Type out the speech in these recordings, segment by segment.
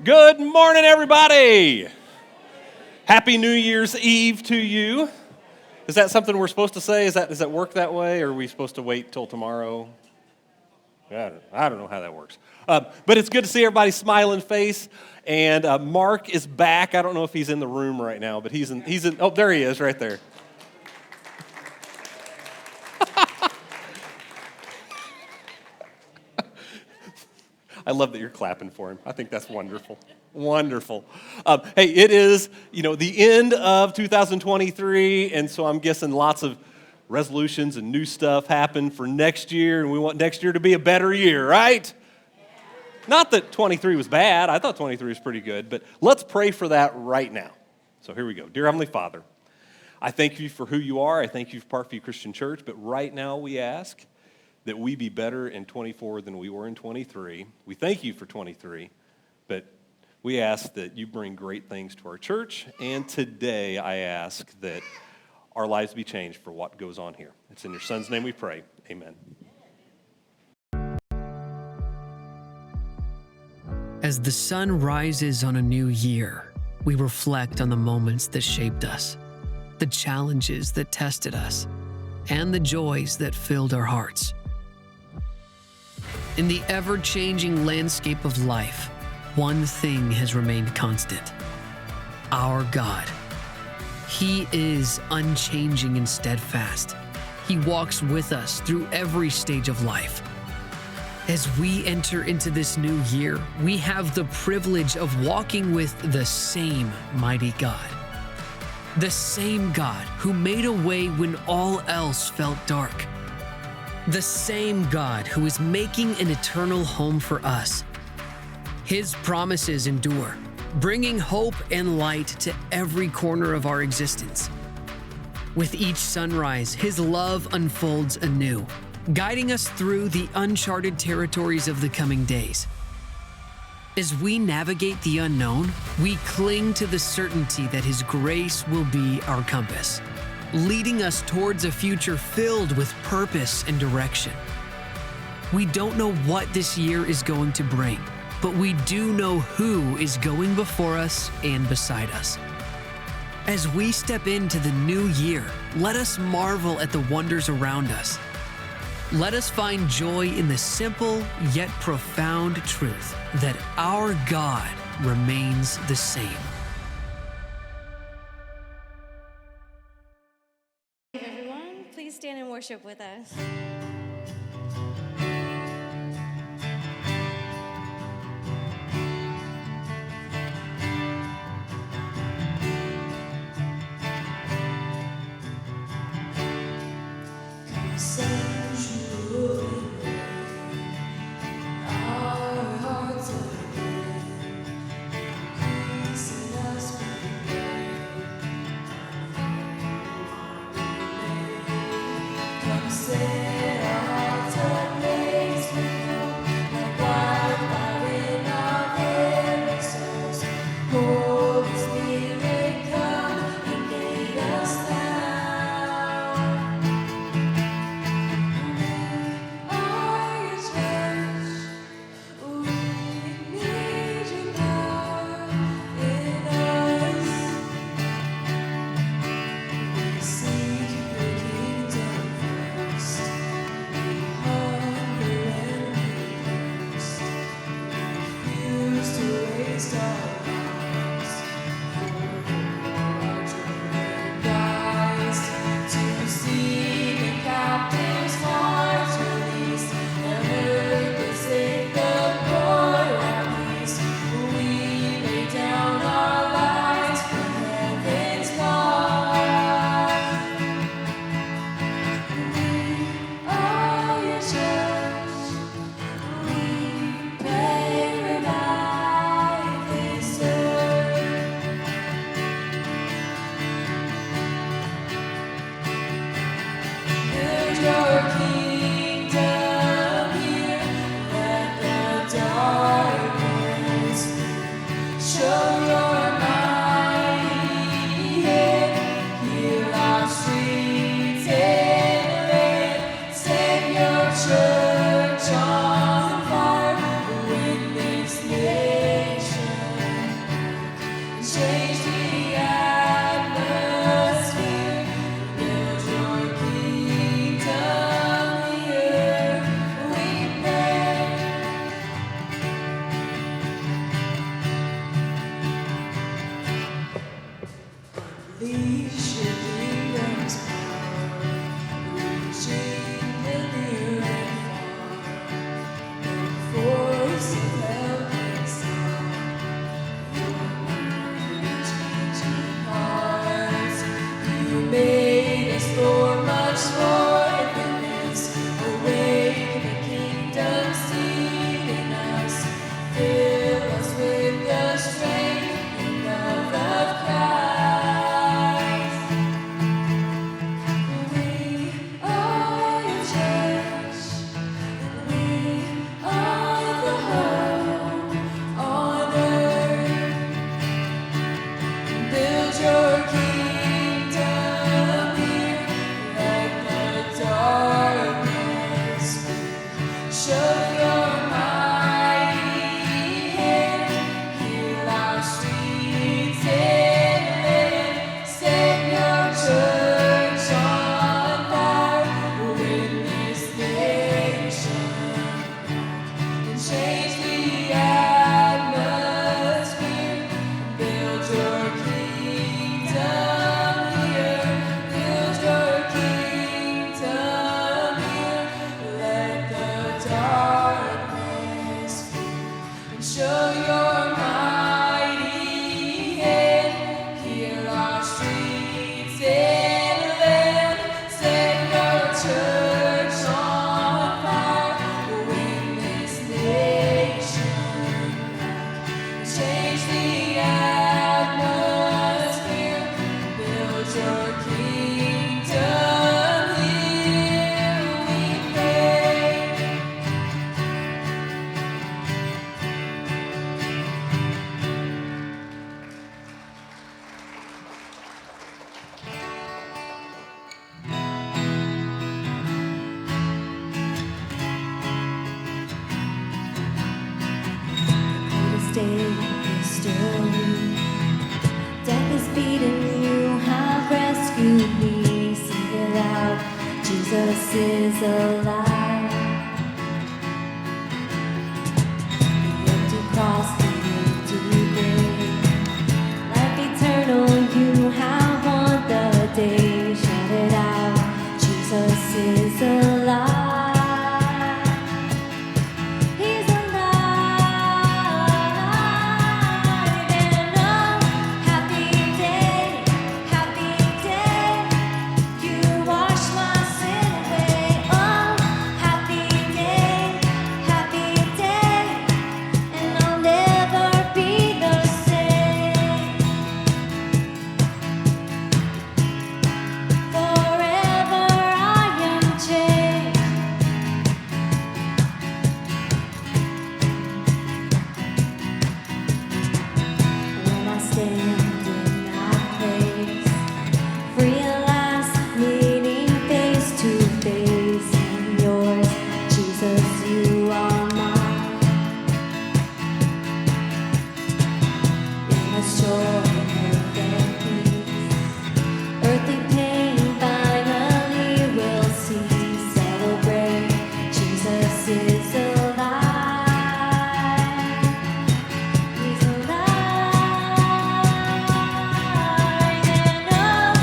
Good morning, everybody. Happy New Year's Eve to you. Is that something we're supposed to say? Does that work that way, or are we supposed to wait till tomorrow? I don't know how that works. But it's good to see everybody's smiling face. And Mark is back. I don't know if he's in the room right now, but he's in. Oh, there he is, right there. I love that you're clapping for him. I think that's wonderful. Wonderful. Hey, it is, the end of 2023, and so I'm guessing lots of resolutions and new stuff happen for next year, and we want next year to be a better year, right? Yeah. Not that 23 was bad. I thought 23 was pretty good, but let's pray for that right now. So here we go. Dear Heavenly Father, I thank you for who you are. I thank you for Parkview Christian Church, but right now we ask that we be better in 24 than we were in 23. We thank you for 23, but we ask that you bring great things to our church, and today I ask that our lives be changed for what goes on here. It's in your Son's name we pray. Amen. As the sun rises on a new year, we reflect on the moments that shaped us, the challenges that tested us, and the joys that filled our hearts. In the ever-changing landscape of life, one thing has remained constant: our God. He is unchanging and steadfast. He walks with us through every stage of life. As we enter into this new year, we have the privilege of walking with the same mighty God. The same God who made a way when all else felt dark. The same God who is making an eternal home for us. His promises endure, bringing hope and light to every corner of our existence. With each sunrise, His love unfolds anew, guiding us through the uncharted territories of the coming days. As we navigate the unknown, we cling to the certainty that His grace will be our compass, leading us towards a future filled with purpose and direction. We don't know what this year is going to bring, but we do know who is going before us and beside us. As we step into the new year, let us marvel at the wonders around us. Let us find joy in the simple yet profound truth that our God remains the same. Everyone, please stand and worship with us. Church on fire, witness nation. Unleash your kingdom's power, reaching the near and far. The voice of helpless sound, your word changing hearts. You made us for much more than this. Awake the kingdom seed in us. Fill us with the strength and love of Christ. We are your church, and we are the hope on earth. Build your kingdom here, let the darkness show your mighty hand. Heal our streets and land. Set your church on fire. Win this nation and change the atmosphere. Build your kingdom here. Build your kingdom here. Let the darkness flee and show your mighty hand. Heal our streets and land. Set your church on fire. Win this nation back. Change the atmosphere. Build your kingdom here, we pray. Greatest day in history. Death is beaten, you have rescued me. Sing it out, Jesus is alive. The empty cross, the empty grave. Life eternal, you have won the day. Shout it out, Jesus is alive. He's alive, and oh, happy day, you wash my sin away. Oh, happy day, and I'll never be the same. Forever I am changed. When I stand in that place, free at last, meeting face to face in yours, Jesus, you are mine. In this joy and perfect peace, earthly pain finally will cease. Celebrate, Jesus is alive. He's alive, and oh,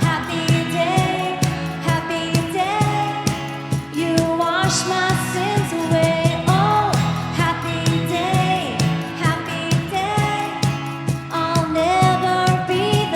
happy day, you wash my sins away. Oh, happy day, I'll never be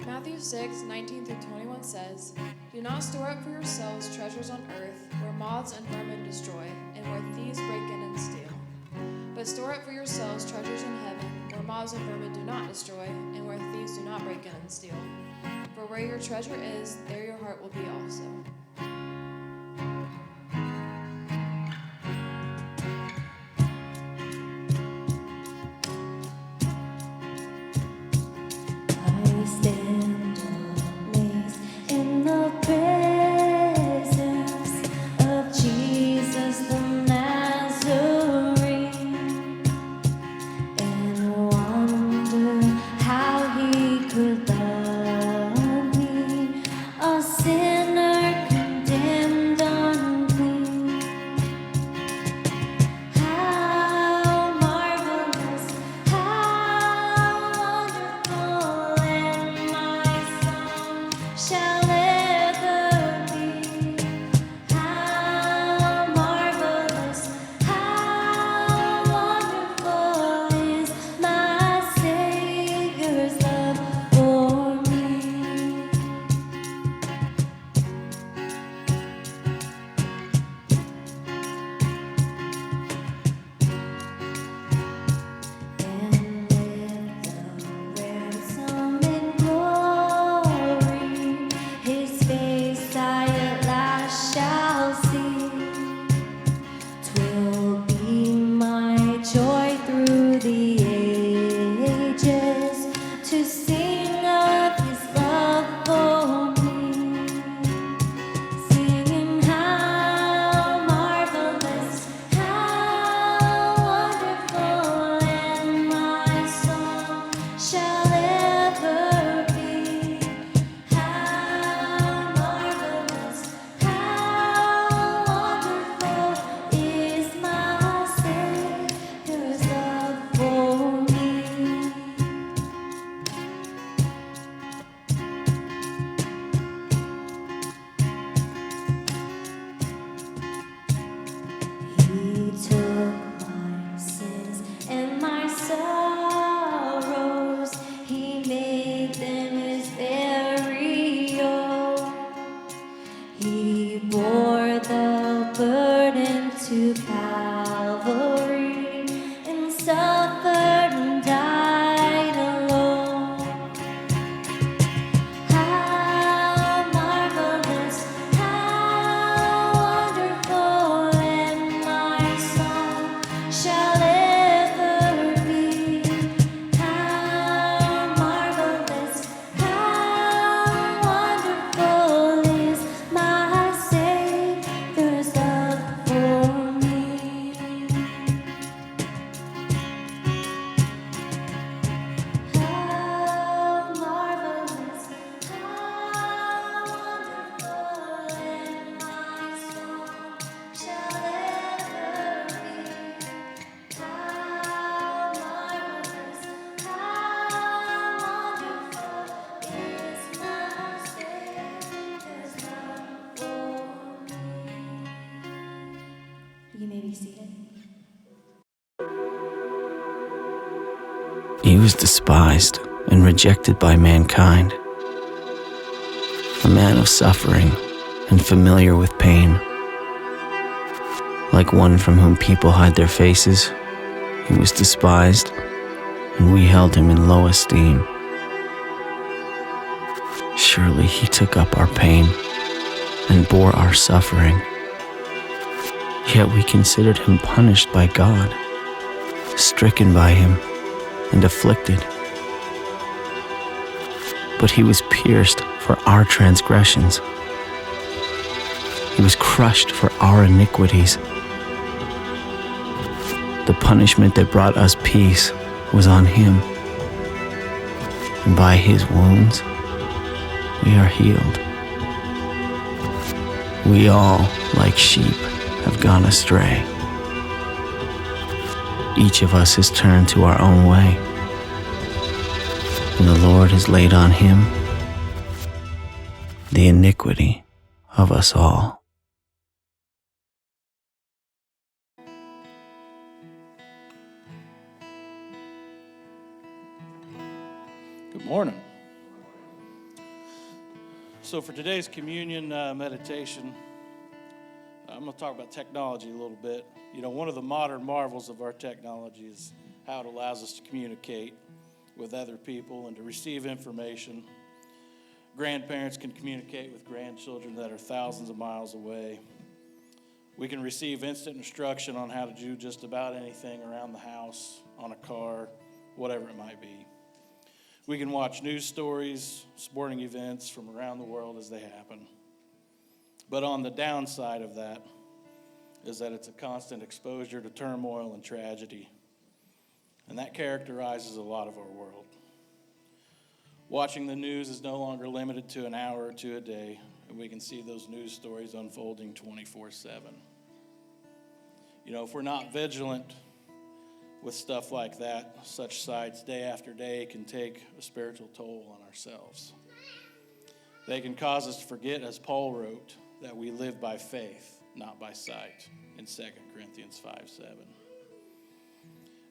Matthew 6:19 through 21 says, "Do not store up for yourselves treasures on earth, where moths and vermin destroy, and where thieves break in and steal. But store up for yourselves treasures in heaven, where moths and vermin do not destroy, and where thieves do not break in and steal. For where your treasure is, there your heart will be also." I stand amazed in the presence of Jesus the Nazarene, and wonder how he could love me, a sinner condemned unclean. How marvelous, how wonderful, and my song shall ever be. How marvelous, how wonderful is my Savior's love for me. And with the ransom and glory, his face I at last shall see. 'Twill be my joy through the ages to sing of his love for me. Singing how marvelous, how wonderful, and my song shall ever be. How marvelous, how wonderful is my Savior's love for me. He took my sins and my sorrows, he made them his very own. He bore the burden to Calvary and suffered and died alone. How marvelous, how wonderful, and my song shall ever be. How marvelous, how wonderful is my Savior's love for me. How marvelous, how wonderful, and my song shall ever be. How marvelous, how wonderful is my Savior's love for me. You may be seated. He was despised and rejected by mankind, a man of suffering and familiar with pain. Like one from whom people hide their faces, he was despised, and we held him in low esteem. Surely he took up our pain and bore our suffering. Yet we considered him punished by God, stricken by him, and afflicted. But he was pierced for our transgressions. He was crushed for our iniquities. The punishment that brought us peace was on him, and by his wounds we are healed. We all, like sheep, have gone astray. Each of us has turned to our own way, and the Lord has laid on him the iniquity of us all. Good morning. So for today's communion meditation, I'm going to talk about technology a little bit. You know, one of the modern marvels of our technology is how it allows us to communicate with other people and to receive information. Grandparents can communicate with grandchildren that are thousands of miles away. We can receive instant instruction on how to do just about anything around the house, on a car, whatever it might be. We can watch news stories, sporting events from around the world as they happen. But on the downside of that is that it's a constant exposure to turmoil and tragedy. And that characterizes a lot of our world. Watching the news is no longer limited to an hour or two a day, and we can see those news stories unfolding 24/7. You know, if we're not vigilant with stuff like that, such sights day after day can take a spiritual toll on ourselves. They can cause us to forget, as Paul wrote, that we live by faith, not by sight, in 2 Corinthians 5:7.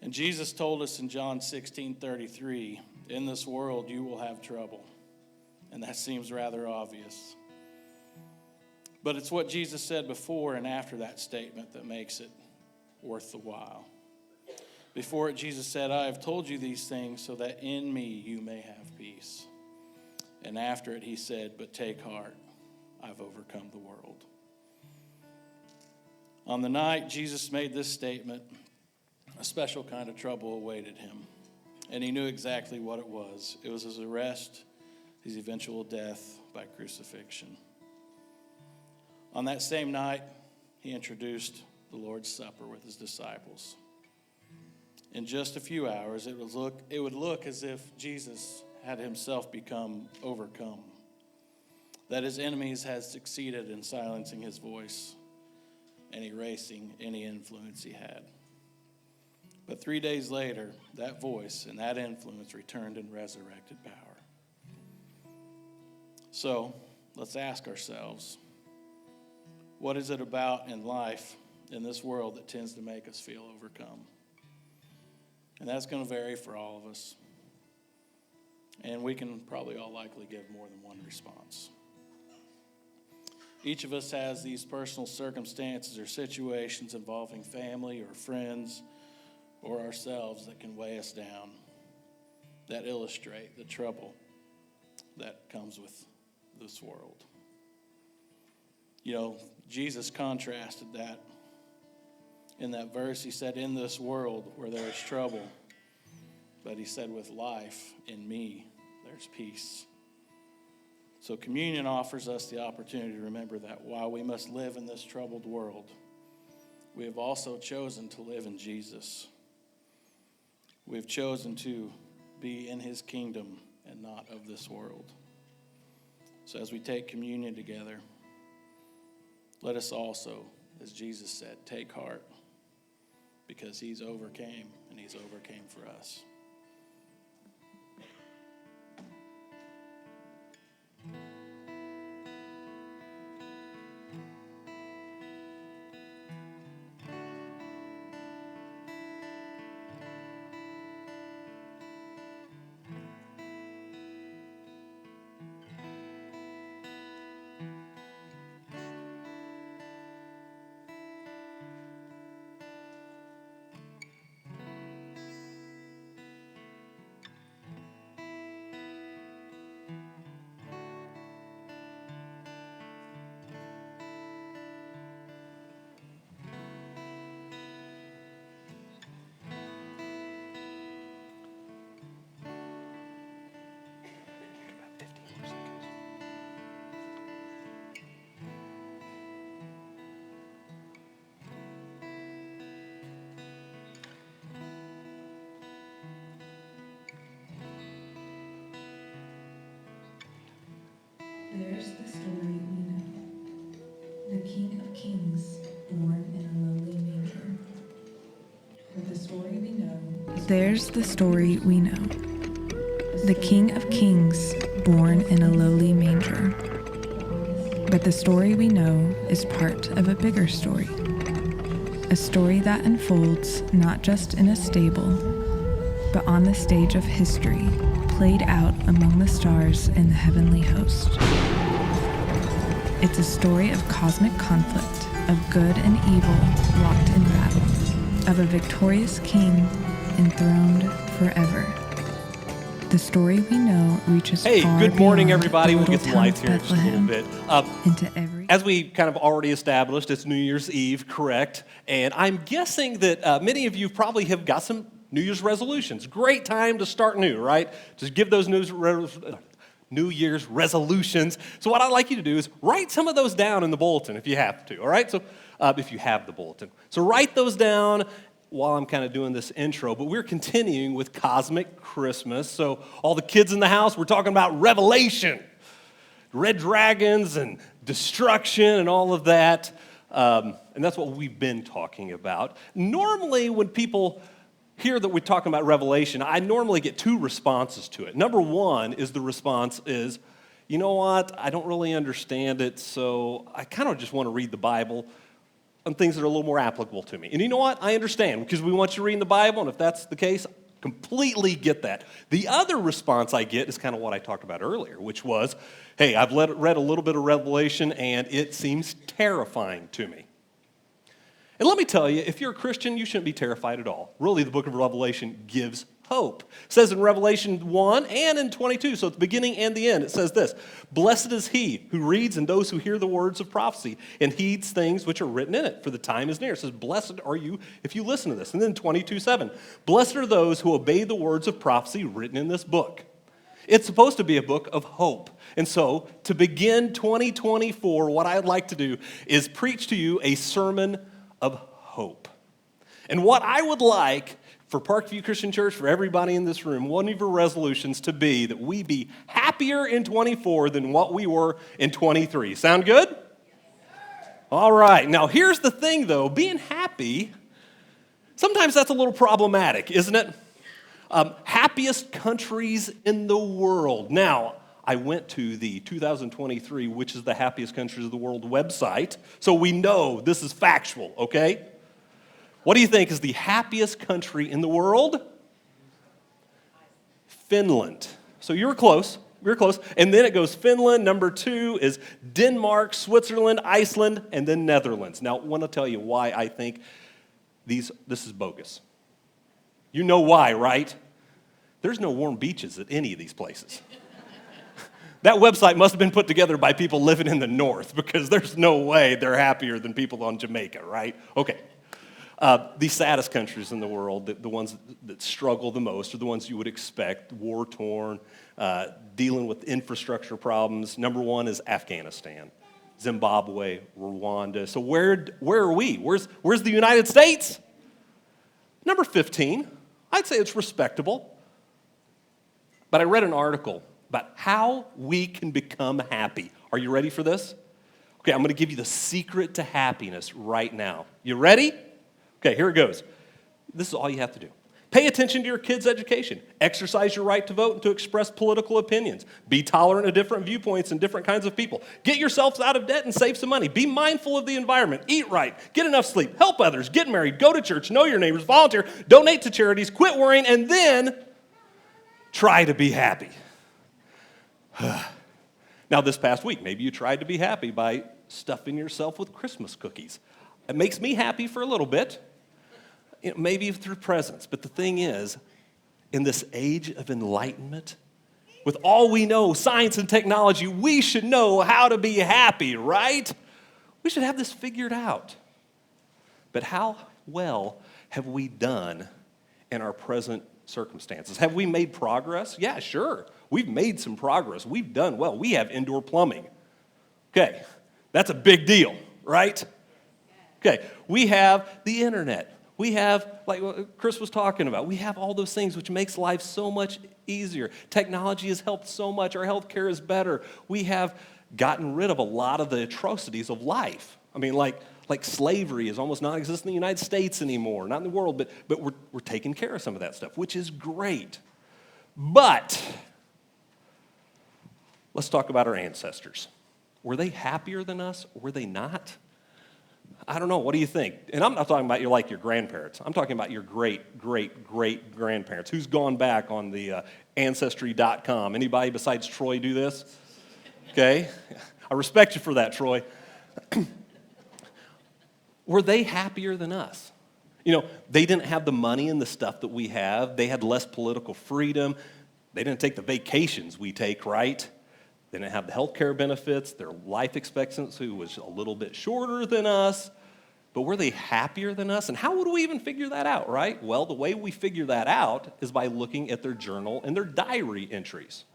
And Jesus told us in John 16:33, in this world you will have trouble. And that seems rather obvious. But it's what Jesus said before and after that statement that makes it worth the while. Before it, Jesus said, I have told you these things so that in me you may have peace. And after it, he said, but take heart, I've overcome the world. On the night Jesus made this statement, a special kind of trouble awaited him. And he knew exactly what it was. It was his arrest, his eventual death by crucifixion. On that same night, he introduced the Lord's Supper with his disciples. In just a few hours, it would look as if Jesus had himself become overcome, that his enemies had succeeded in silencing his voice and erasing any influence he had. But 3 days later, that voice and that influence returned in resurrected power. So let's ask ourselves, what is it about in life, in this world, that tends to make us feel overcome? And that's going to vary for all of us. And we can probably all likely give more than one response. Each of us has these personal circumstances or situations involving family or friends or ourselves that can weigh us down, that illustrate the trouble that comes with this world. You know, Jesus contrasted that. In that verse, he said, in this world where there is trouble, but he said, with life in me, there's peace. So communion offers us the opportunity to remember that while we must live in this troubled world, we have also chosen to live in Jesus. We have chosen to be in his kingdom and not of this world. So as we take communion together, let us also, as Jesus said, take heart, because he's overcame and he's overcame for us. There's the story we know. The King of Kings, born in a lowly manger. But the story we know is There's the story we know. The King of Kings, born in a lowly manger. But the story we know is part of a bigger story. A story that unfolds not just in a stable, but on the stage of history, played out among the stars in the heavenly host. It's a story of cosmic conflict, of good and evil locked in battle, of a victorious king enthroned forever. The story we know reaches Hey, far good morning, beyond everybody. the We'll little get some town lights of here in just a little Bethlehem bit. into every. As we kind of already established, it's New Year's Eve, correct? And I'm guessing that many of you probably have got some New Year's resolutions. Great time to start new, right? Just give those New Year's resolutions. So what I'd like you to do is write some of those down in the bulletin if you have to, all right? So if you have the bulletin. So write those down while I'm kind of doing this intro, but we're continuing with Cosmic Christmas. So all the kids in the house, we're talking about Revelation, red dragons and destruction and all of that. And that's what we've been talking about. Normally when people hear that we're talking about Revelation, I normally get two responses to it. Number one is the response is, you know what, I don't really understand it, so I kind of just want to read the Bible on things that are a little more applicable to me. And you know what? I understand, because we want you reading the Bible, and if that's the case, completely get that. The other response I get is kind of what I talked about earlier, which was, hey, I've read a little bit of Revelation, and it seems terrifying to me. And let me tell you, if you're a Christian, you shouldn't be terrified at all. Really, the book of Revelation gives hope. It says in Revelation 1 and in 22, so at the beginning and the end, it says this: "Blessed is he who reads and those who hear the words of prophecy and heeds things which are written in it, for the time is near." It says, "Blessed are you if you listen to this." And then 22:7, "Blessed are those who obey the words of prophecy written in this book." It's supposed to be a book of hope. And so, to begin 2024, what I'd like to do is preach to you a sermon of hope. And what I would like for Parkview Christian Church, for everybody in this room, one of your resolutions to be that we be happier in 24 than what we were in 23. Sound good? All right. Now, here's the thing, though. Being happy, sometimes that's a little problematic, isn't it? Happiest countries in the world. Now, I went to the 2023, which is the happiest countries of the world website, so we know this is factual, okay? What do you think is the happiest country in the world? Finland. So you were close. You were close. And then it goes Finland. Number 2 is Denmark, Switzerland, Iceland, and then Netherlands. Now, I want to tell you why I think this is bogus. You know why, right? There's no warm beaches at any of these places. That website must have been put together by people living in the north, because there's no way they're happier than people on Jamaica, right? Okay. The saddest countries in the world, the ones that struggle the most, are the ones you would expect: war-torn, dealing with infrastructure problems. Number 1 is Afghanistan, Zimbabwe, Rwanda. So where are we? Where's the United States? Number 15. I'd say it's respectable. But I read an article about how we can become happy. Are you ready for this? Okay, I'm going to give you the secret to happiness right now. You ready? Okay, here it goes. This is all you have to do. Pay attention to your kids' education. Exercise your right to vote and to express political opinions. Be tolerant of different viewpoints and different kinds of people. Get yourselves out of debt and save some money. Be mindful of the environment. Eat right. Get enough sleep. Help others. Get married. Go to church. Know your neighbors. Volunteer. Donate to charities. Quit worrying. And then try to be happy. Now, this past week, maybe you tried to be happy by stuffing yourself with Christmas cookies. It makes me happy for a little bit, maybe through presents. But the thing is, in this age of enlightenment, with all we know, science and technology, we should know how to be happy, right? We should have this figured out. But how well have we done in our present circumstances? Have we made progress? Yeah, sure. We've made some progress. We've done well. We have indoor plumbing. Okay, that's a big deal, right? Okay, we have the internet. We have, like what Chris was talking about, we have all those things which makes life so much easier. Technology has helped so much. Our healthcare is better. We have gotten rid of a lot of the atrocities of life. I mean, like slavery is almost non-existent in the United States anymore, not in the world, but we're taking care of some of that stuff, which is great. But let's talk about our ancestors. Were they happier than us, or were they not? I don't know. What do you think? And I'm not talking about your grandparents. I'm talking about your great-great-great-grandparents. Who's gone back on the Ancestry.com? Anybody besides Troy do this? Okay. I respect you for that, Troy. Were they happier than us? You know, they didn't have the money and the stuff that we have. They had less political freedom. They didn't take the vacations we take, right? They didn't have the health care benefits. Their life expectancy was a little bit shorter than us. But were they happier than us? And how would we even figure that out, right? Well, the way we figure that out is by looking at their journal and their diary entries.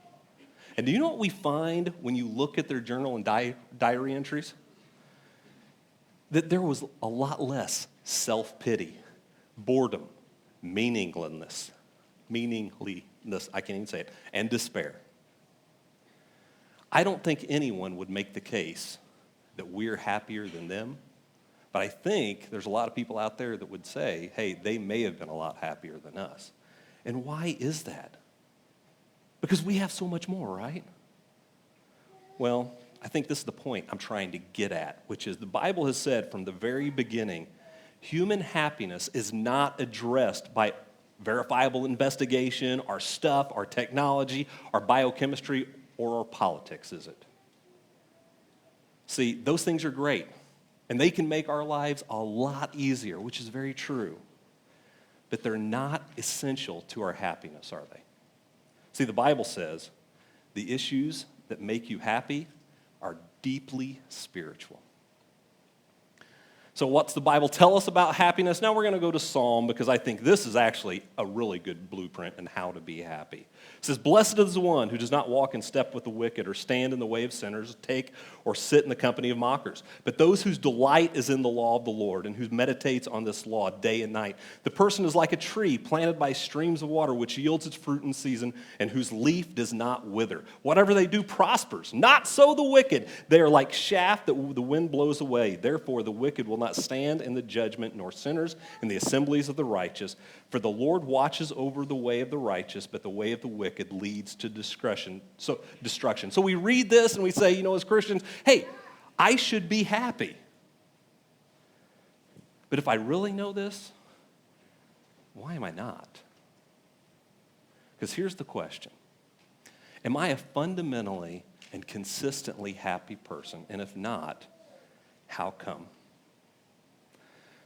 And do you know what we find when you look at their journal and diary entries? That there was a lot less self-pity, boredom, meaninglessness, I can't even say it, and despair. I don't think anyone would make the case that we're happier than them, but I think there's a lot of people out there that would say, hey, they may have been a lot happier than us. And why is that? Because we have so much more, right? Well, I think this is the point I'm trying to get at, which is the Bible has said from the very beginning, human happiness is not addressed by verifiable investigation, our stuff, our technology, our biochemistry, or our politics, is it? See, those things are great, and they can make our lives a lot easier, which is very true, but they're not essential to our happiness, are they? See, the Bible says the issues that make you happy are deeply spiritual. So what's the Bible tell us about happiness? Now we're going to go to Psalm because I think this is actually a really good blueprint in how to be happy. It says, blessed is the one who does not walk in step with the wicked or stand in the way of sinners, take or sit in the company of mockers, but those whose delight is in the law of the Lord and who meditates on this law day and night. The person is like a tree planted by streams of water which yields its fruit in season and whose leaf does not wither. Whatever they do prospers. Not so the wicked. They are like chaff that the wind blows away. Therefore the wicked will not stand in the judgment, nor sinners in the assemblies of the righteous. For the Lord watches over the way of the righteous, but the way of the wicked leads to destruction. So we read this and we say, you know, as Christians, hey, I should be happy. But if I really know this, why am I not? Because here's the question. Am I a fundamentally and consistently happy person? And if not, how come?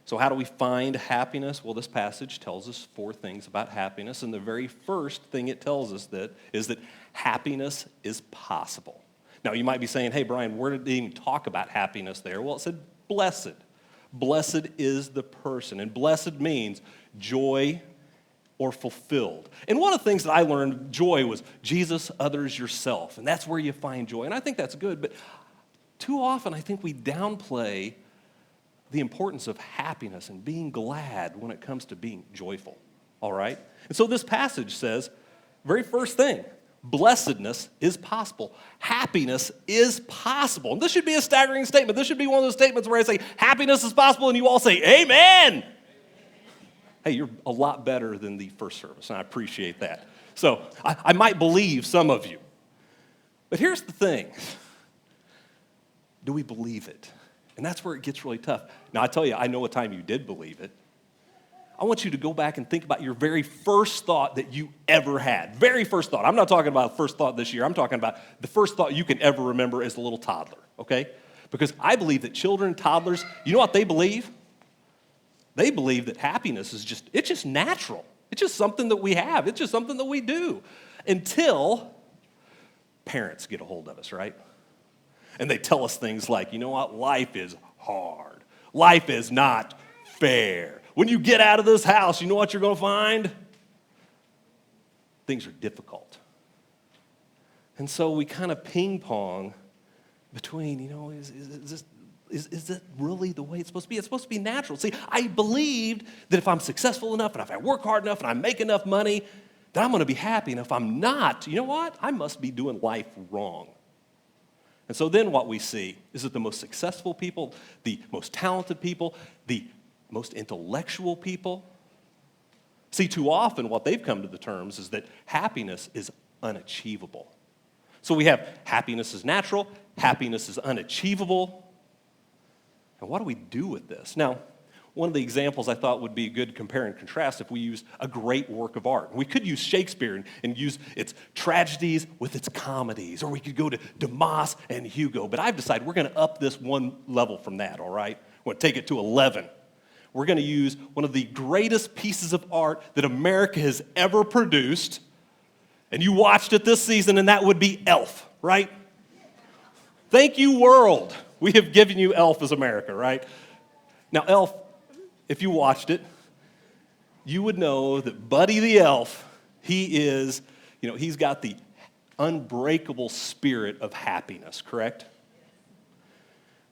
So how do we find happiness? Well, this passage tells us 4 things about happiness, and the very first thing it tells us is that happiness is possible. Now, you might be saying, hey, Brian, where did they even talk about happiness there? Well, it said blessed. Blessed is the person, and blessed means joy or fulfilled. And one of the things that I learned, joy, was Jesus, others, yourself, and that's where you find joy, and I think that's good, but too often I think we downplay the importance of happiness and being glad when it comes to being joyful, all right? And so this passage says, very first thing, blessedness is possible. Happiness is possible. And this should be a staggering statement. This should be one of those statements where I say, happiness is possible, and you all say, amen. Hey, you're a lot better than the first service, and I appreciate that. So I might believe some of you. But here's the thing. Do we believe it? And that's where it gets really tough. Now, I tell you, I know a time you did believe it. I want you to go back and think about your very first thought that you ever had. Very first thought. I'm not talking about the first thought this year. I'm talking about the first thought you can ever remember as a little toddler, okay? Because I believe that children, toddlers, you know what they believe? They believe that happiness is it's just natural. It's just something that we have. It's just something that we do. Until parents get a hold of us, right? And they tell us things like, you know what, life is hard. Life is not fair. When you get out of this house, you know what you're going to find? Things are difficult. And so we kind of ping pong between, you know, is that really the way it's supposed to be? It's supposed to be natural. See, I believed that if I'm successful enough and if I work hard enough and I make enough money, that I'm going to be happy. And if I'm not, you know what? I must be doing life wrong. And so then what we see is that the most successful people, the most talented people, the most intellectual people, see, too often what they've come to the terms is that happiness is unachievable. So we have happiness is natural, happiness is unachievable. And what do we do with this? Now, one of the examples I thought would be a good compare and contrast if we use a great work of art. We could use Shakespeare and use its tragedies with its comedies, or we could go to Dumas and Hugo. But I've decided we're going to up this one level from that, all right? We're going to take it to 11. We're going to use one of the greatest pieces of art that America has ever produced, and you watched it this season, and that would be Elf, right? Thank you, world. We have given you Elf as America, right? Now, Elf, if you watched it, you would know that Buddy the Elf, he's got the unbreakable spirit of happiness, correct?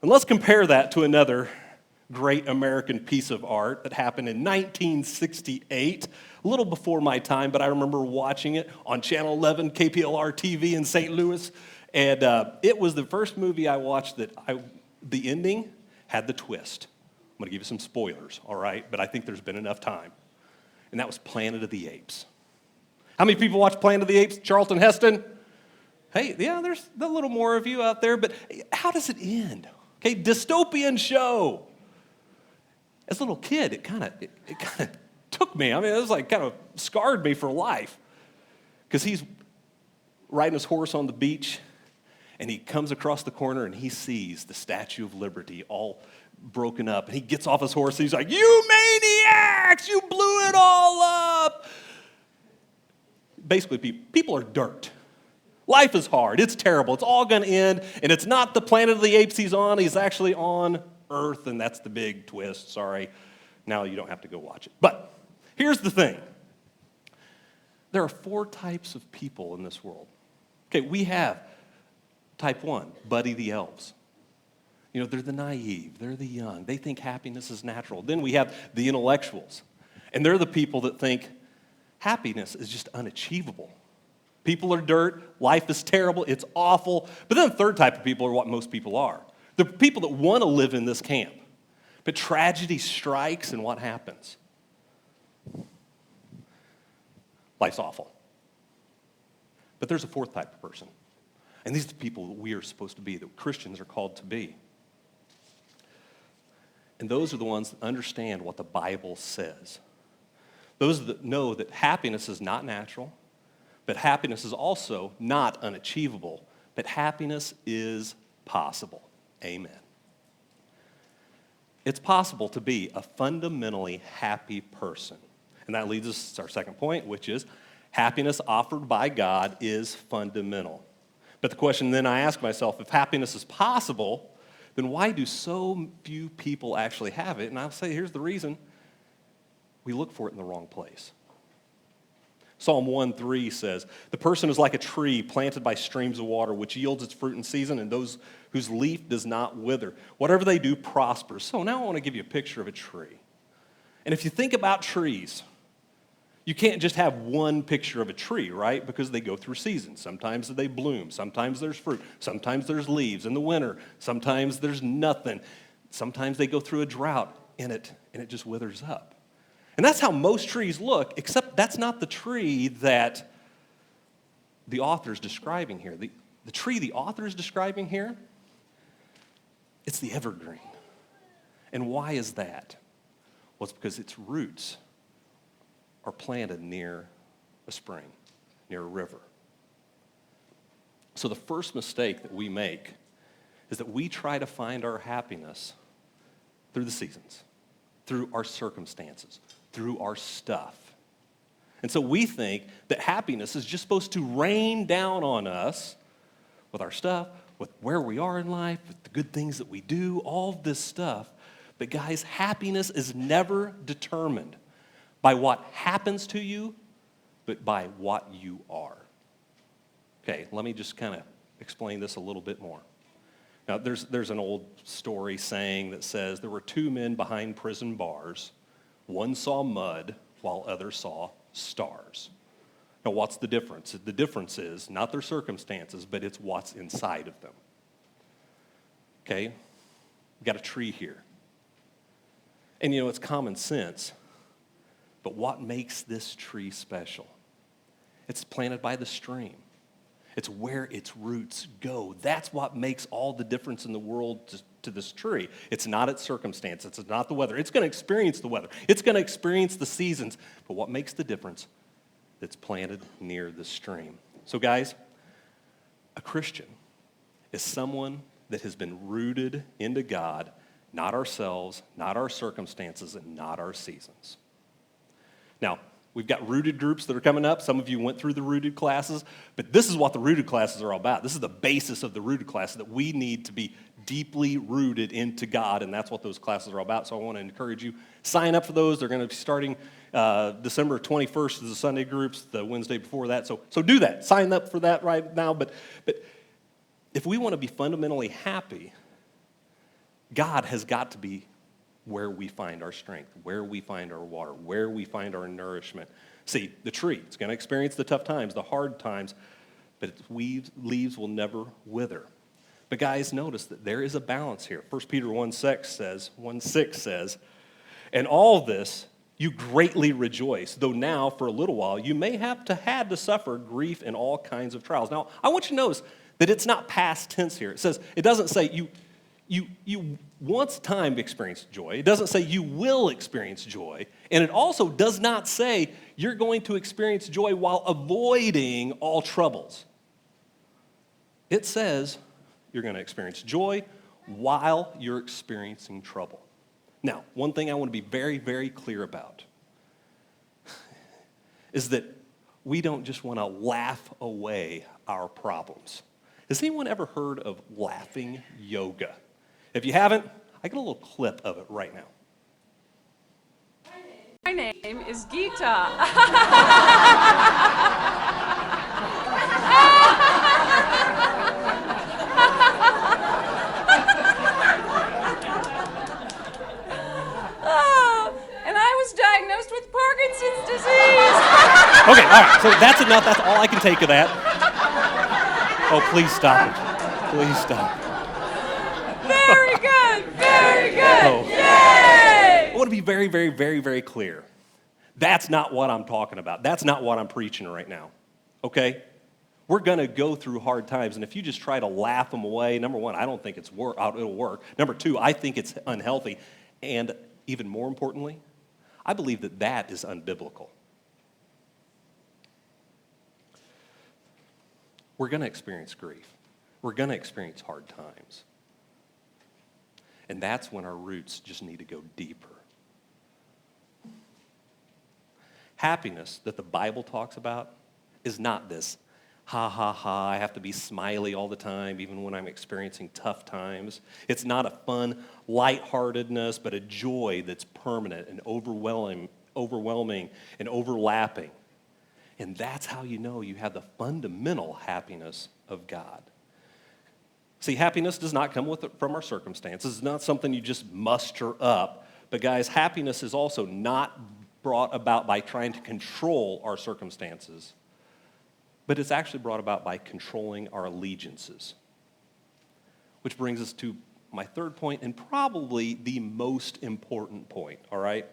And let's compare that to another great American piece of art that happened in 1968, a little before my time, but I remember watching it on Channel 11, KPLR TV in St. Louis, and it was the first movie I watched that the ending had the twist. I'm going to give you some spoilers, all right? But I think there's been enough time. And that was Planet of the Apes. How many people watch Planet of the Apes? Charlton Heston? Hey, yeah, there's a little more of you out there, but how does it end? Okay, dystopian show. As a little kid, it kind of took me. I mean, it was like kind of scarred me for life. Because he's riding his horse on the beach, and he comes across the corner, and he sees the Statue of Liberty all broken up. And he gets off his horse, and he's like, "You maniacs! You blew it all up!" Basically, people are dirt. Life is hard. It's terrible. It's all going to end. And it's not the Planet of the Apes he's on. He's actually on Earth, and that's the big twist. Sorry. Now you don't have to go watch it. But here's the thing. There are 4 types of people in this world. Okay, we have type 1, Buddy the Elves. You know, they're the naive. They're the young. They think happiness is natural. Then we have the intellectuals. And they're the people that think happiness is just unachievable. People are dirt. Life is terrible. It's awful. But then the third type of people are what most people are. The people that want to live in this camp. But tragedy strikes, and what happens? Life's awful. But there's a fourth type of person. And these are the people that we are supposed to be, that Christians are called to be. And those are the ones that understand what the Bible says. Those that know that happiness is not natural, but happiness is also not unachievable, but happiness is possible. Amen. It's possible to be a fundamentally happy person. And that leads us to our second point, which is happiness offered by God is fundamental. But the question then I ask myself, if happiness is possible, then why do so few people actually have it? And I'll say, here's the reason. We look for it in the wrong place. Psalm 1:3 says, "The person is like a tree planted by streams of water, which yields its fruit in season, and those whose leaf does not wither. Whatever they do prospers." So now I want to give you a picture of a tree. And if you think about trees, you can't just have one picture of a tree, right? Because they go through seasons. Sometimes they bloom. Sometimes there's fruit. Sometimes there's leaves in the winter. Sometimes there's nothing. Sometimes they go through a drought and it just withers up. And that's how most trees look, except that's not the tree that the author is describing here. The tree the author is describing here, it's the evergreen. And why is that? Well, it's because its roots are planted near a spring, near a river. So the first mistake that we make is that we try to find our happiness through the seasons, through our circumstances, through our stuff. And so we think that happiness is just supposed to rain down on us with our stuff, with where we are in life, with the good things that we do, all of this stuff. But guys, happiness is never determined by what happens to you, but by what you are. Okay, let me just kind of explain this a little bit more. Now, there's an old story saying that says there were 2 men behind prison bars. One saw mud while others saw stars. Now, what's the difference? The difference is not their circumstances, but it's what's inside of them. Okay? We've got a tree here. And you know, it's common sense. But what makes this tree special? It's planted by the stream. It's where its roots go. That's what makes all the difference in the world to this tree. It's not its circumstance. It's not the weather. It's going to experience the weather. It's going to experience the seasons. But what makes the difference? It's planted near the stream. So guys, a Christian is someone that has been rooted into God, not ourselves, not our circumstances, and not our seasons. Now, we've got rooted groups that are coming up. Some of you went through the rooted classes, but this is what the rooted classes are all about. This is the basis of the rooted classes, that we need to be deeply rooted into God, and that's what those classes are all about. So I want to encourage you, sign up for those. They're going to be starting December 21st is the Sunday groups, the Wednesday before that. So do that. Sign up for that right now. But if we want to be fundamentally happy, God has got to be where we find our strength, where we find our water, where we find our nourishment. See, the tree, it's going to experience the tough times, the hard times, but its leaves will never wither. But guys, notice that there is a balance here. 1 Peter 1:6 says, "And all this you greatly rejoice, though now for a little while you may have had to suffer grief in all kinds of trials." Now, I want you to notice that it's not past tense here. It doesn't say you once time experienced joy. It doesn't say you will experience joy. And it also does not say you're going to experience joy while avoiding all troubles. It says you're going to experience joy while you're experiencing trouble. Now, one thing I want to be very, very clear about is that we don't just want to laugh away our problems. Has anyone ever heard of laughing yoga? If you haven't, I got a little clip of it right now. My name is Geeta. And I was diagnosed with Parkinson's disease. Okay, all right, so that's enough. That's all I can take of that. Oh, please stop it. Please stop it. Very good, very good. Oh. Yay! I want to be very, very, very, very clear. That's not what I'm talking about. That's not what I'm preaching right now, okay? We're going to go through hard times, and if you just try to laugh them away, number one, I don't think it'll work. Number two, I think it's unhealthy. And even more importantly, I believe that is unbiblical. We're going to experience grief. We're going to experience hard times. And that's when our roots just need to go deeper. Happiness that the Bible talks about is not this, ha, ha, ha, I have to be smiley all the time, even when I'm experiencing tough times. It's not a fun lightheartedness, but a joy that's permanent and overwhelming and overlapping. And that's how you know you have the fundamental happiness of God. See, happiness does not come from our circumstances. It's not something you just muster up. But guys, happiness is also not brought about by trying to control our circumstances, but it's actually brought about by controlling our allegiances. Which brings us to my third point, and probably the most important point, all right?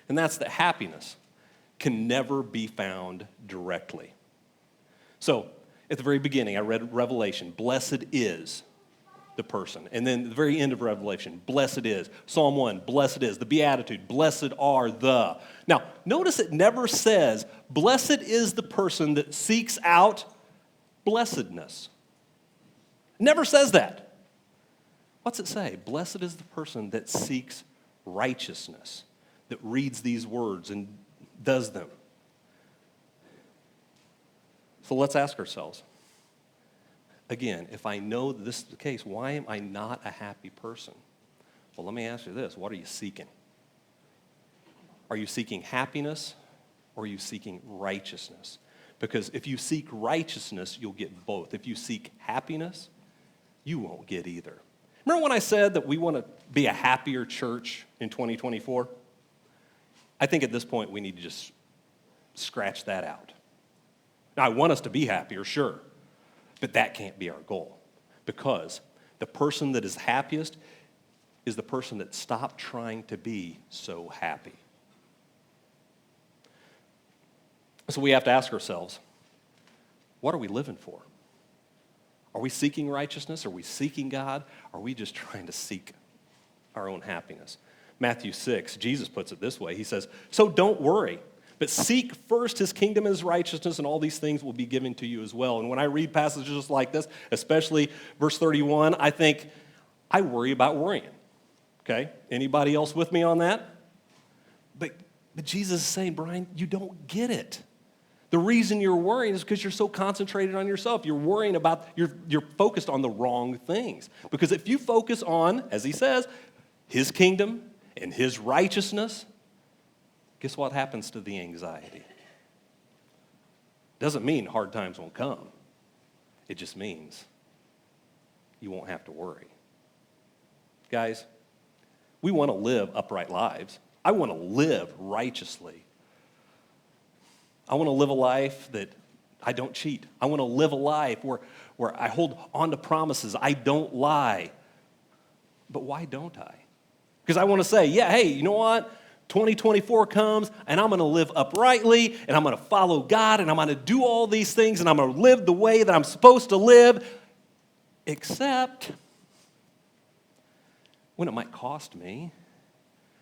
And that's that happiness can never be found directly. So, at the very beginning, I read Revelation, blessed is the person. And then at the very end of Revelation, blessed is. Psalm 1, blessed is. The Beatitude, blessed are the. Now, notice it never says, blessed is the person that seeks out blessedness. It never says that. What's it say? Blessed is the person that seeks righteousness, that reads these words and does them. So let's ask ourselves, again, if I know that this is the case, why am I not a happy person? Well, let me ask you this. What are you seeking? Are you seeking happiness or are you seeking righteousness? Because if you seek righteousness, you'll get both. If you seek happiness, you won't get either. Remember when I said that we want to be a happier church in 2024? I think at this point we need to just scratch that out. Now, I want us to be happier, sure, but that can't be our goal, because the person that is happiest is the person that stopped trying to be so happy. So we have to ask ourselves, What are we living for? Are we seeking righteousness? Are we seeking God? Are we just trying to seek our own happiness? Matthew 6, Jesus puts it this way. He says, so don't worry, but seek first his kingdom and his righteousness, and all these things will be given to you as well. And when I read passages like this, especially verse 31, I think, I worry about worrying. Okay? Anybody else with me on that? But Jesus is saying, Brian, you don't get it. The reason you're worrying is because you're so concentrated on yourself. You're worrying about, you're focused on the wrong things. Because if you focus on, as he says, his kingdom and his righteousness, guess what happens to the anxiety? Doesn't mean hard times won't come. It just means you won't have to worry. Guys, we want to live upright lives. I want to live righteously. I want to live a life that I don't cheat. I want to live a life where I hold on to promises. I don't lie. But why don't I? Because I want to say, yeah, hey, you know what? 2024 comes, and I'm going to live uprightly, and I'm going to follow God, and I'm going to do all these things, and I'm going to live the way that I'm supposed to live, except when it might cost me.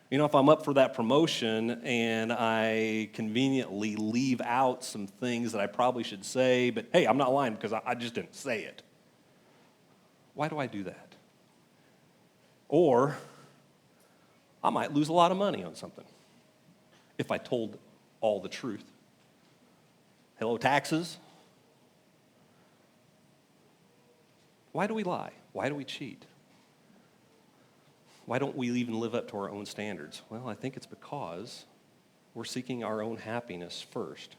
You know, if I'm up for that promotion and I conveniently leave out some things that I probably should say, but hey, I'm not lying because I just didn't say it. Why do I do that? Or I might lose a lot of money on something if I told all the truth. Hello, taxes. Why do we lie? Why do we cheat? Why don't we even live up to our own standards? Well, I think it's because we're seeking our own happiness first.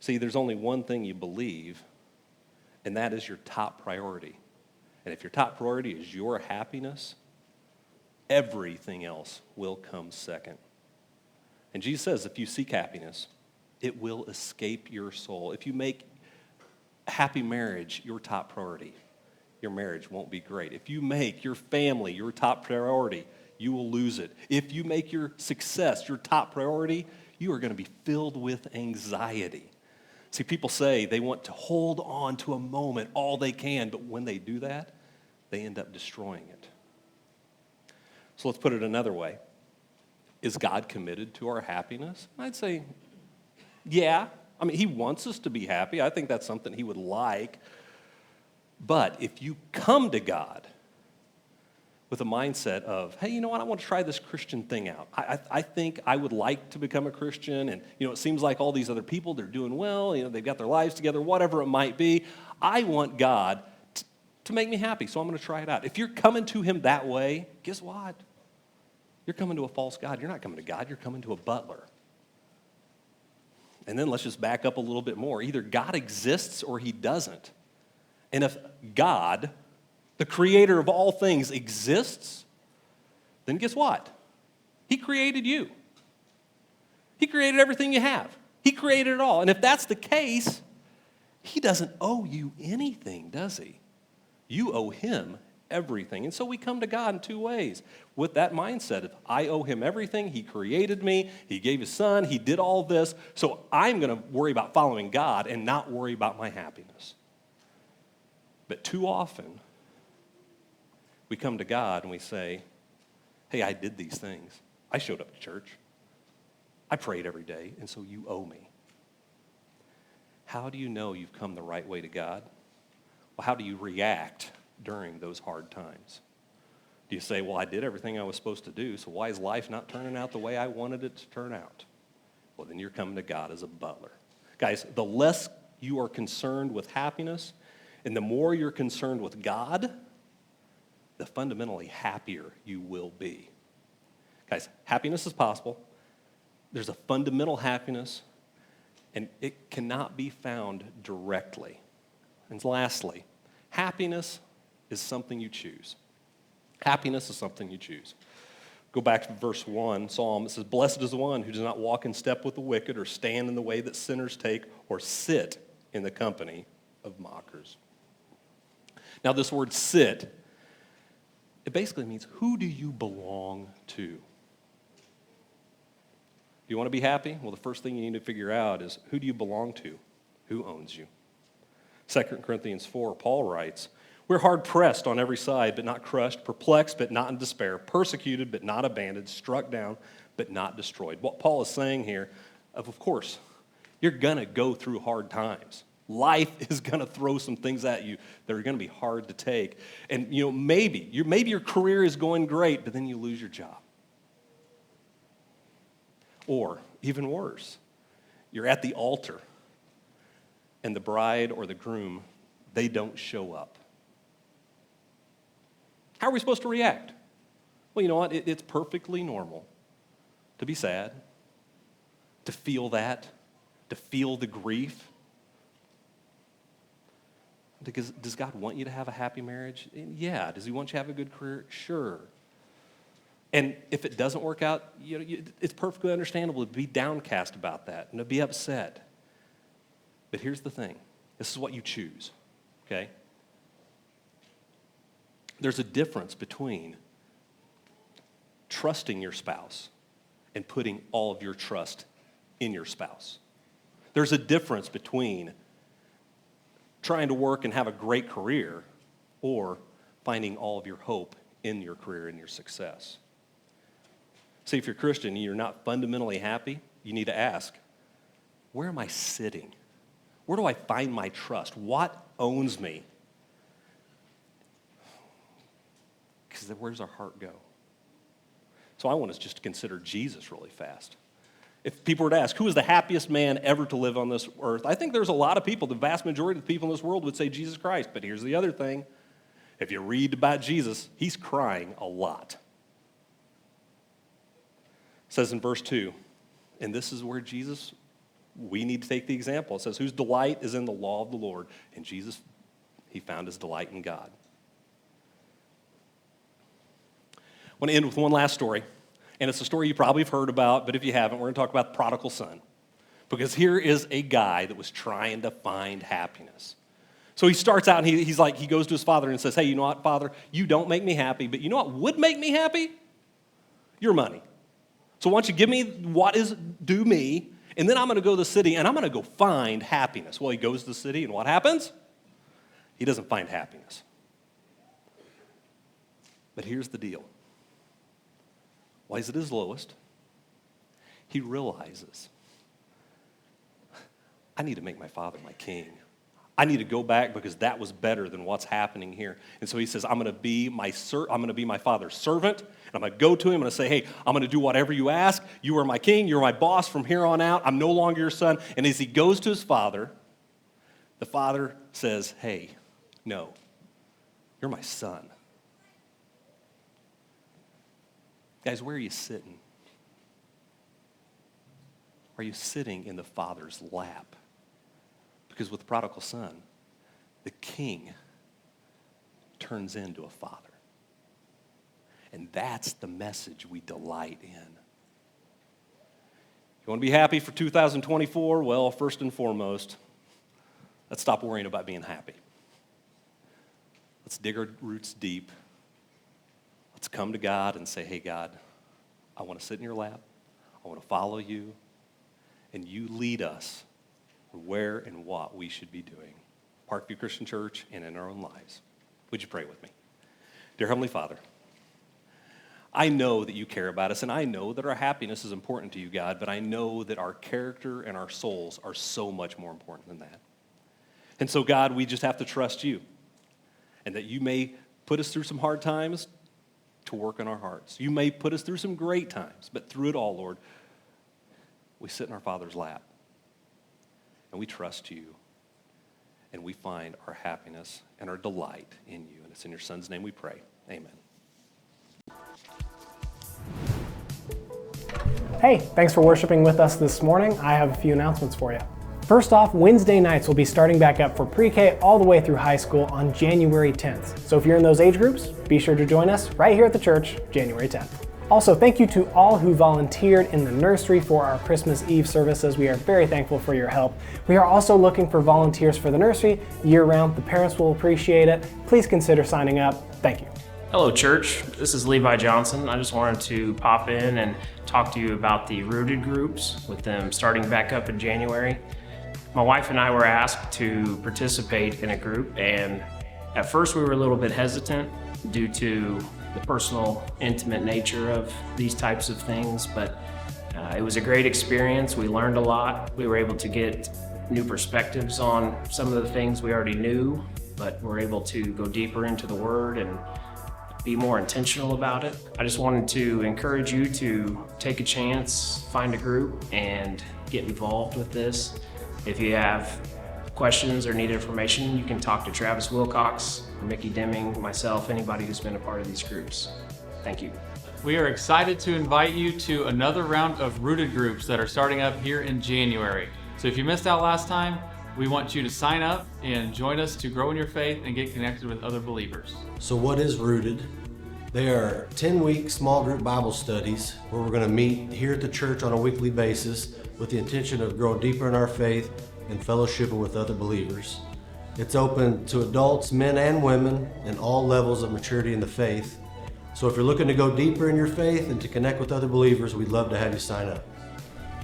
See, there's only one thing you believe, and that is your top priority. And if your top priority is your happiness, everything else will come second. And Jesus says if you seek happiness, it will escape your soul. If you make a happy marriage your top priority, your marriage won't be great. If you make your family your top priority, you will lose it. If you make your success your top priority, you are going to be filled with anxiety. See, people say they want to hold on to a moment all they can, but when they do that, they end up destroying it. So let's put it another way. Is God committed to our happiness? I'd say, yeah. I mean, he wants us to be happy. I think that's something he would like. But if you come to God with a mindset of, hey, you know what, I want to try this Christian thing out. I think I would like to become a Christian, and you know, it seems like all these other people, they're doing well, you know, they've got their lives together, whatever it might be. I want God to make me happy, so I'm going to try it out. If you're coming to him that way, guess what? You're coming to a false God. You're not coming to God, you're coming to a butler. And then let's just back up a little bit more. Either God exists or he doesn't. And if God, the creator of all things, exists, then guess what? He created you. He created everything you have. He created it all. And if that's the case, he doesn't owe you anything, does he? You owe him everything. And so we come to God in two ways. With that mindset of, I owe him everything. He created me. He gave his son. He did all this. So I'm going to worry about following God and not worry about my happiness. But too often, we come to God and we say, hey, I did these things. I showed up to church. I prayed every day, and so you owe me. How do you know you've come the right way to God? Well, how do you react during those hard times? Do you say, well, I did everything I was supposed to do, so why is life not turning out the way I wanted it to turn out? Well, then you're coming to God as a butler. Guys, the less you are concerned with happiness, and the more you're concerned with God, the fundamentally happier you will be. Guys, happiness is possible. There's a fundamental happiness, and it cannot be found directly. And lastly, happiness is something you choose. Happiness is something you choose. Go back to verse 1, Psalm. It says, blessed is the one who does not walk in step with the wicked or stand in the way that sinners take or sit in the company of mockers. Now, this word sit, it basically means, who do you belong to? Do you want to be happy? Well, the first thing you need to figure out is, who do you belong to? Who owns you? 2 Corinthians 4, Paul writes, we're hard pressed on every side, but not crushed, perplexed, but not in despair, persecuted, but not abandoned, struck down, but not destroyed. What Paul is saying here, of course, you're going to go through hard times. Life is going to throw some things at you that are going to be hard to take. And maybe your career is going great, but then you lose your job. Or even worse, you're at the altar and the bride or the groom, they don't show up. How are we supposed to react? Well, you know what? It's perfectly normal to be sad, to feel that, to feel the grief. Because does God want you to have a happy marriage? Yeah. Does he want you to have a good career? Sure. And if it doesn't work out, it's perfectly understandable to be downcast about that and to be upset. But here's the thing. This is what you choose, okay? There's a difference between trusting your spouse and putting all of your trust in your spouse. There's a difference between trying to work and have a great career or finding all of your hope in your career and your success. See, if you're Christian and you're not fundamentally happy, you need to ask, where am I sitting? Where do I find my trust? What owns me? Because where's our heart go? So I want us just to consider Jesus really fast. If people were to ask, who is the happiest man ever to live on this earth? I think there's a lot of people, the vast majority of the people in this world would say Jesus Christ. But here's the other thing. If you read about Jesus, he's crying a lot. It says in verse 2, and this is where Jesus, we need to take the example. It says, whose delight is in the law of the Lord. And Jesus, he found his delight in God. I want to end with one last story. And it's a story you probably have heard about, but if you haven't, we're going to talk about the prodigal son. Because here is a guy that was trying to find happiness. So he starts out and he goes to his father and says, hey, you know what, Father, you don't make me happy, but you know what would make me happy? Your money. So why don't you give me what is due me, and then I'm going to go to the city and I'm going to go find happiness. Well, he goes to the city and what happens? He doesn't find happiness. But here's the deal. While he's at his lowest, he realizes, I need to make my father my king. I need to go back because that was better than what's happening here. And so he says, I'm going to be my father's servant, and I'm going to go to him and say, hey, I'm going to do whatever you ask. You are my king. You're my boss from here on out. I'm no longer your son. And as he goes to his father, the father says, hey, no, you're my son. Guys, where are you sitting? Are you sitting in the Father's lap? Because with the prodigal son, the king turns into a father. And that's the message we delight in. You want to be happy for 2024? Well, first and foremost, let's stop worrying about being happy. Let's dig our roots deep. Let's come to God and say, hey, God, I want to sit in your lap. I want to follow you. And you lead us where and what we should be doing. Parkview Christian Church and in our own lives. Would you pray with me? Dear Heavenly Father, I know that you care about us, and I know that our happiness is important to you, God, but I know that our character and our souls are so much more important than that. And so, God, we just have to trust you, and that you may put us through some hard times to work on our hearts. You may put us through some great times, but through it all, Lord, we sit in our Father's lap, and we trust you, and we find our happiness and our delight in you. And it's in your Son's name we pray. Amen. Hey, thanks for worshiping with us this morning. I have a few announcements for you. First off, Wednesday nights will be starting back up for pre-K all the way through high school on January 10th. So if you're in those age groups, be sure to join us right here at the church, January 10th. Also, thank you to all who volunteered in the nursery for our Christmas Eve services. We are very thankful for your help. We are also looking for volunteers for the nursery year-round. The parents will appreciate it. Please consider signing up. Thank you. Hello, church. This is Levi Johnson. I just wanted to pop in and talk to you about the Rooted groups with them starting back up in January. My wife and I were asked to participate in a group, and at first we were a little bit hesitant due to the personal, intimate nature of these types of things, but it was a great experience. We learned a lot. We were able to get new perspectives on some of the things we already knew, but we're able to go deeper into the Word and be more intentional about it. I just wanted to encourage you to take a chance, find a group, and get involved with this. If you have questions or need information, you can talk to Travis Wilcox, Mickey Deming, myself, anybody who's been a part of these groups. Thank you. We are excited to invite you to another round of Rooted groups that are starting up here in January. So if you missed out last time, we want you to sign up and join us to grow in your faith and get connected with other believers. So what is Rooted? They are 10-week small group Bible studies where we're going to meet here at the church on a weekly basis with the intention of growing deeper in our faith and fellowshipping with other believers. It's open to adults, men and women, in all levels of maturity in the faith. So if you're looking to go deeper in your faith and to connect with other believers, we'd love to have you sign up.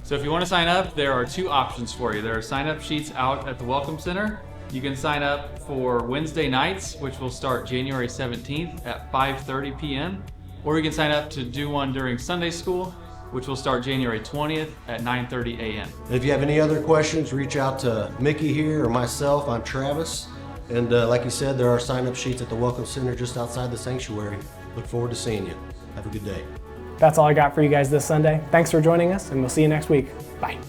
So if you want to sign up, there are two options for you. There are sign-up sheets out at the Welcome Center. You can sign up for Wednesday nights, which will start January 17th at 5:30 p.m. Or you can sign up to do one during Sunday school, which will start January 20th at 9:30 a.m. And if you have any other questions, reach out to Mickey here or myself. I'm Travis. And like you said, there are sign-up sheets at the Welcome Center just outside the sanctuary. Look forward to seeing you. Have a good day. That's all I got for you guys this Sunday. Thanks for joining us, and we'll see you next week. Bye.